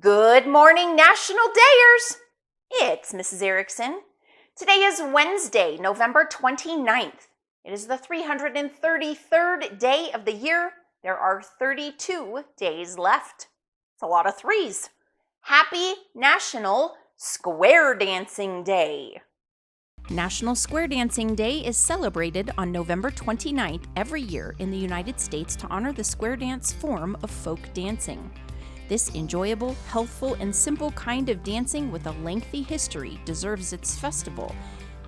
Good morning, National Dayers! It's Mrs. Erickson. Today is Wednesday, November 29th. It is the 333rd day of the year. There are 32 days left. It's a lot of threes. Happy National Square Dancing Day. National Square Dancing Day is celebrated on November 29th every year in the United States to honor the square dance form of folk dancing. This enjoyable, healthful, and simple kind of dancing with a lengthy history deserves its festival.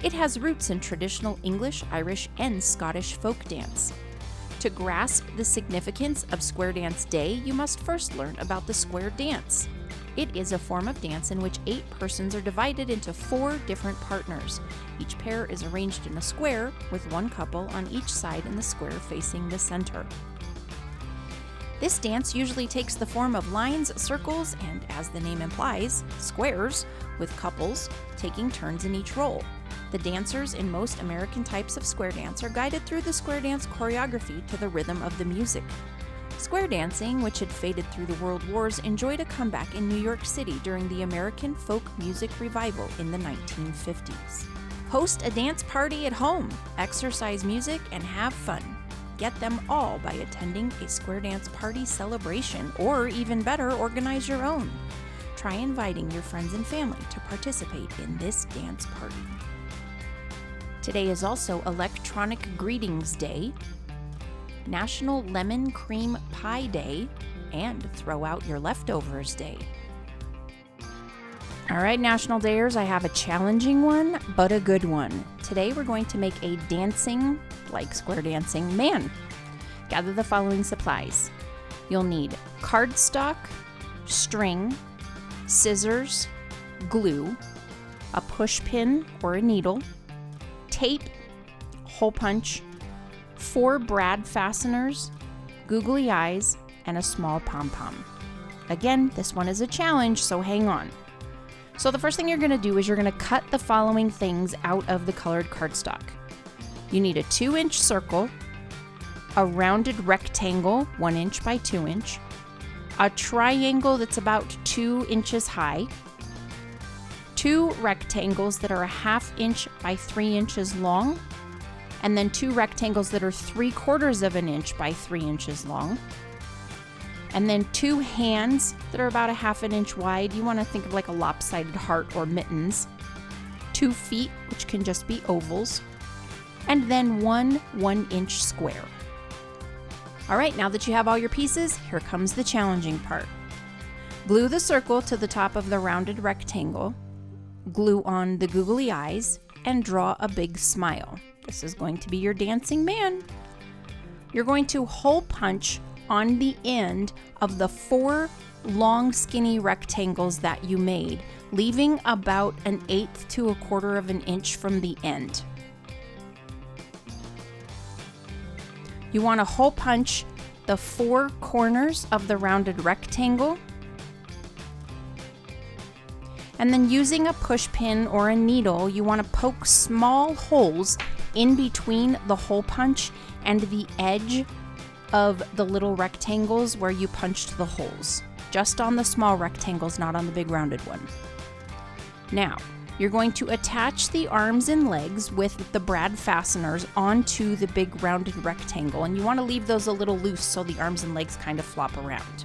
It has roots in traditional English, Irish, and Scottish folk dance. To grasp the significance of Square Dance Day, you must first learn about the square dance. It is a form of dance in which 8 persons are divided into 4 different partners. Each pair is arranged in a square, with one couple on each side in the square facing the center. This dance usually takes the form of lines, circles, and, as the name implies, squares, with couples taking turns in each role. The dancers in most American types of square dance are guided through the square dance choreography to the rhythm of the music. Square dancing, which had faded through the World Wars, enjoyed a comeback in New York City during the American folk music revival in the 1950s. Host a dance party at home, exercise music, and have fun. Get them all by attending a square dance party celebration, or even better, organize your own. Try inviting your friends and family to participate in this dance party. Today is also Electronic Greetings Day, National Lemon Cream Pie Day, and Throw Out Your Leftovers Day. All right, National Dayers, I have a challenging one, but a good one. Today we're going to make a dancing, like square dancing, man. Gather the following supplies. You'll need cardstock, string, scissors, glue, a push pin or a needle, tape, hole punch, 4 brad fasteners, googly eyes, and a small pom-pom. Again, this one is a challenge, so hang on. So the first thing you're going to do is you're going to cut the following things out of the colored cardstock. You need a 2-inch circle, a rounded rectangle 1 inch by 2 inch, a triangle that's about 2 inches high, 2 rectangles that are a 1/2 inch by 3 inches long, and then 2 rectangles that are 3/4 of an inch by 3 inches long, and then 2 hands that are about a 1/2 inch wide. You want to think of like a lopsided heart or mittens. 2 feet, which can just be ovals, and then 1 1-inch square. All right, now that you have all your pieces, here comes the challenging part. Glue the circle to the top of the rounded rectangle, glue on the googly eyes, and draw a big smile. This is going to be your dancing man. You're going to hole punch on the end of the 4 long skinny rectangles that you made, leaving about 1/8 to 1/4 of an inch from the end. You want to hole punch the 4 corners of the rounded rectangle, and then using a push pin or a needle, you want to poke small holes in between the hole punch and the edge of the little rectangles where you punched the holes. Just on the small rectangles, not on the big rounded one. Now, you're going to attach the arms and legs with the brad fasteners onto the big rounded rectangle, and you want to leave those a little loose so the arms and legs kind of flop around.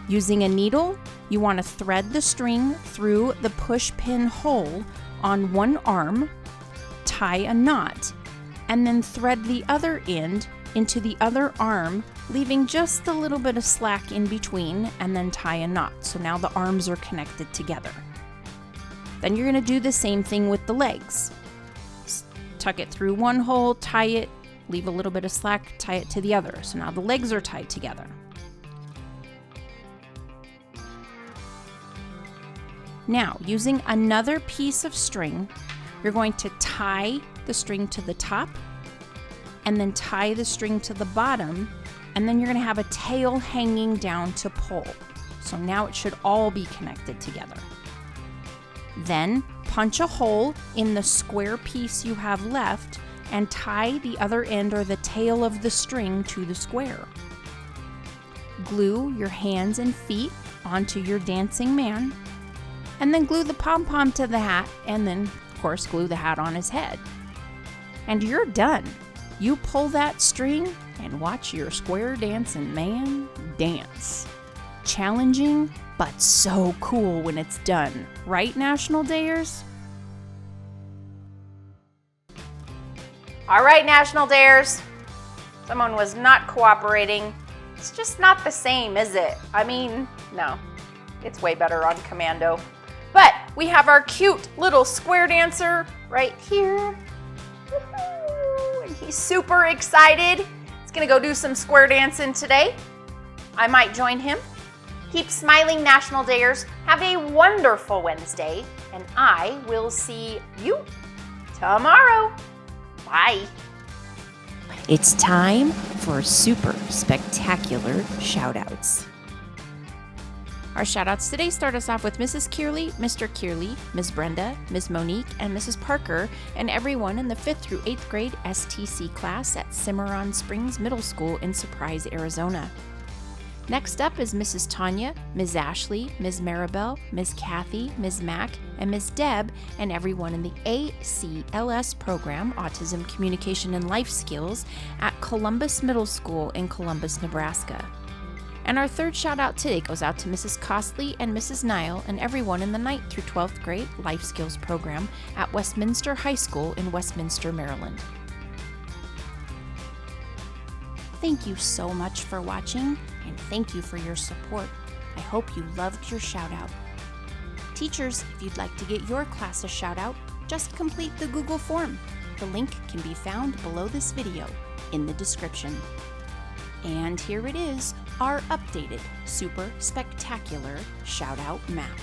Using a needle, you want to thread the string through the push pin hole on one arm, tie a knot, and then thread the other end into the other arm, leaving just a little bit of slack in between, and then tie a knot. So now the arms are connected together. Then you're going to do the same thing with the legs. Tuck it through one hole, tie it, leave a little bit of slack, tie it to the other. So now the legs are tied together. Now, using another piece of string, you're going to tie the string to the top, and then tie the string to the bottom, and then you're going to have a tail hanging down to pull. So now it should all be connected together. Then punch a hole in the square piece you have left and tie the other end or the tail of the string to the square. Glue your hands and feet onto your dancing man, and then glue the pom-pom to the hat, and then, of course, glue the hat on his head. And you're done. You pull that string and watch your square dancing man dance. Challenging, but so cool when it's done. Right, National Dayers? All right, National Dayers. Someone was not cooperating. It's just not the same, is it? I mean, no. It's way better on commando. But we have our cute little square dancer right here. Woohoo! And he's super excited. He's gonna go do some square dancing today. I might join him. Keep smiling, National Dayers. Have a wonderful Wednesday, and I will see you tomorrow. Bye. It's time for super spectacular shoutouts. Our shoutouts today start us off with Mrs. Kearley, Mr. Kearley, Ms. Brenda, Ms. Monique, and Mrs. Parker, and everyone in the 5th through 8th grade STC class at Cimarron Springs Middle School in Surprise, Arizona. Next up is Mrs. Tanya, Ms. Ashley, Ms. Maribel, Ms. Kathy, Ms. Mack, and Ms. Deb, and everyone in the ACLS program, Autism, Communication, and Life Skills, at Columbus Middle School in Columbus, Nebraska. And our third shout out today goes out to Mrs. Costley and Mrs. Nile and everyone in the 9th through 12th grade Life Skills program at Westminster High School in Westminster, Maryland. Thank you so much for watching, and thank you for your support. I hope you loved your shout out. Teachers, if you'd like to get your class a shout out, just complete the Google form. The link can be found below this video in the description. And here it is, our updated super spectacular shout out map.